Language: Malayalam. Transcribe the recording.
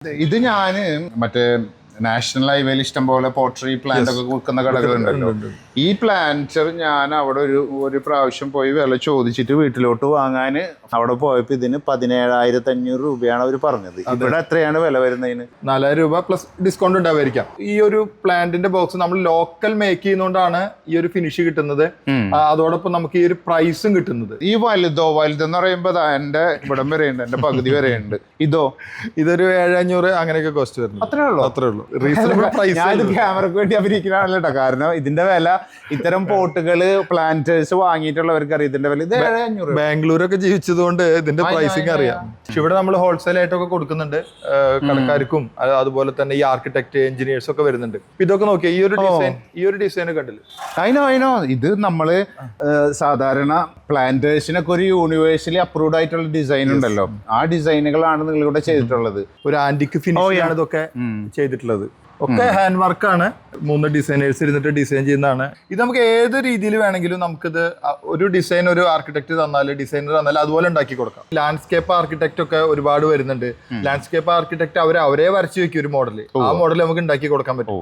ഇത് ഞാന് മറ്റേ നാഷണൽ ഹൈവേയിൽ ഇഷ്ടം പോലെ പോട്ടറി പ്ലാന്റ് ഒക്കെ വിൽക്കുന്ന കടകളുണ്ടല്ലോ. ഈ പ്ലാന്റർ ഞാൻ അവിടെ ഒരു പ്രാവശ്യം പോയി വില ചോദിച്ചിട്ട് വീട്ടിലോട്ട് വാങ്ങാന് അവിടെ പോയപ്പോ ഇതിന് 17,500 രൂപയാണ് അവർ പറഞ്ഞത്. ഇവിടെ എത്രയാണ് വില വരുന്നതിന്? 4,000 രൂപ പ്ലസ് ഡിസ്കൗണ്ട് ഉണ്ടാവായിരിക്കാം. ഈ ഒരു പ്ലാന്റിന്റെ ബോക്സ് നമ്മൾ ലോക്കൽ മേക്ക് ചെയ്യുന്നോണ്ടാണ് ഈ ഒരു ഫിനിഷ് കിട്ടുന്നത്. അതോടൊപ്പം നമുക്ക് ഈ ഒരു പ്രൈസും കിട്ടുന്നത്. ഈ വലുതെന്ന് പറയുമ്പോ എന്റെ ഇവിടം വരെയുണ്ട്, എന്റെ പകുതി വരെയുണ്ട്. ഇതൊരു 7,500 അങ്ങനെയൊക്കെ കോസ്റ്റ് വരുന്നത്. അത്രേ ഉള്ളൂ. Reasonable price. ഞാനിത് ക്യാമറക്ക് വേണ്ടി അഭിനയിക്കുന്നതാണല്ലോ കേട്ടോ. കാരണം ഇതിന്റെ വില ഇത്തരം പോട്ടുകള് പ്ലാന്റേഴ്സ് വാങ്ങിയിട്ടുള്ളവർക്ക് അറിയാം ഇതിന്റെ വില. ഇത് 7,500. ബാംഗ്ലൂരൊക്കെ ജീവിച്ചതുകൊണ്ട് ഇതിന്റെ പ്രൈസിങ് അറിയാം. പക്ഷെ ഇവിടെ നമ്മൾ ഹോൾസെയിൽ ആയിട്ടൊക്കെ കൊടുക്കുന്നുണ്ട് കടക്കാർക്കും. അതുപോലെ തന്നെ ഈ ആർക്കിടെക്ട് എഞ്ചിനീയേഴ്സ് ഒക്കെ വരുന്നുണ്ട്. ഇതൊക്കെ നോക്കിയാൽ ഈ ഒരു ഡിസൈൻ കണ്ടില്ല. അതിനോ ഇത് നമ്മള് സാധാരണ പ്ലാന്റേഴ്സിനൊക്കെ ഒരു യൂണിവേഴ്സലി അപ്രൂവ്ഡ് ആയിട്ടുള്ള ഡിസൈൻ ഉണ്ടല്ലോ. ആ ഡിസൈനുകളാണ് നിങ്ങൾ ഇവിടെ ചെയ്തിട്ടുള്ളത്. ഒരു ആന്റിക് ഫിനിഷ് ആണ് ഇതൊക്കെ ചെയ്തിട്ടുള്ളത്. ഒക്കെ ഹാൻഡ് വർക്കാണ്. 3 ഡിസൈനേഴ്സ് ഇരുന്നിട്ട് ഡിസൈൻ ചെയ്യുന്നതാണ്. ഇത് നമുക്ക് ഏത് രീതിയിൽ വേണമെങ്കിലും നമുക്കിത് ഒരു ഡിസൈൻ ഒരു ആർക്കിടെക്ട് ഡിസൈനർ തന്നാൽ അതുപോലെ ഉണ്ടാക്കി കൊടുക്കാം. ലാൻഡ്സ്കേപ്പ് ആർക്കിടെക്ട് ഒക്കെ ഒരുപാട് വരുന്നുണ്ട്. ലാൻഡ്സ്കേപ്പ് ആർക്കിടെക്ട് അവരെ വരച്ച് വെക്കും ഒരു മോഡൽ. ആ മോഡൽ നമുക്ക് ഉണ്ടാക്കി കൊടുക്കാൻ പറ്റും.